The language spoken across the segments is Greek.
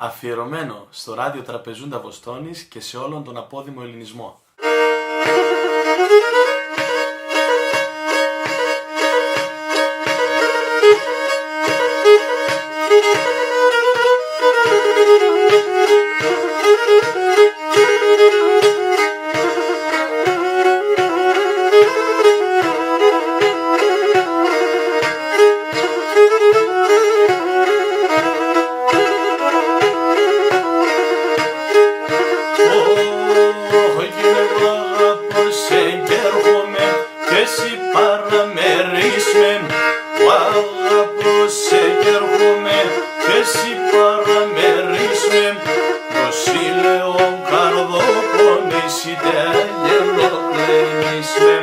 Αφιερωμένο στο ράδιο Τραπεζούντα Βοστόνης και σε όλον τον απόδημο ελληνισμό. Εσύ παραμερείς με, αγαπώ σε κι έρχομαι κι εσύ παραμερείς με. Βασίλεον καρδόπονης είτε αγγελοπλένεις με.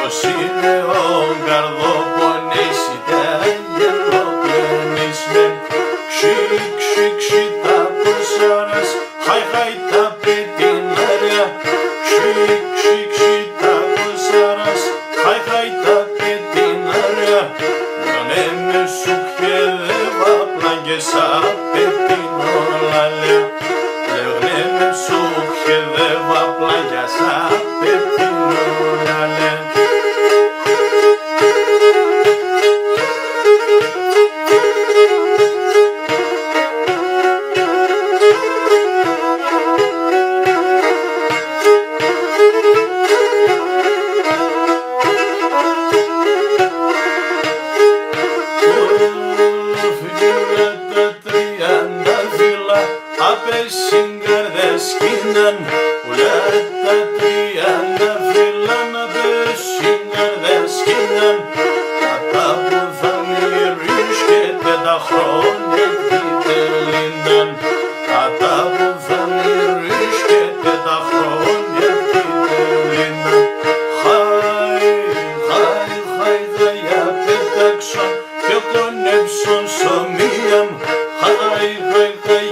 Βασίλεον καρδόπονης είτε αγγελοπλένεις με. Ξι τα ποσάρας, χαϊ τα πετινάρια. Ξι τα ποσάρας, χαϊ τα πετινάρια. Λιώνε με σου χεδεύα πλάγγες απετινόλαλια. Λιώνε με σου χεδεύα πλάγγες απετινόλαλια. Απεσύγκαρδες σκήναν, ουλά τα 30 φύλλαν. Απεσύγκαρδες σκήναν, κατά που θα μυρίσκεται τα χρόνια κι τελείναν. Κατά που θα μυρίσκεται τα χρόνια κι τελείναν. Χαϊ θα για πέταξον και κονέψον σωμίαν. Χαϊ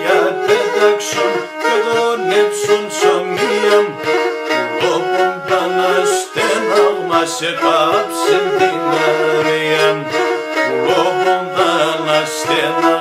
για πέταξον και κονέψον σωμίαν. Ουρόπον τα να στέναγμα σε κάψεν την αριαν. Ουρόπον τα να στέναγμα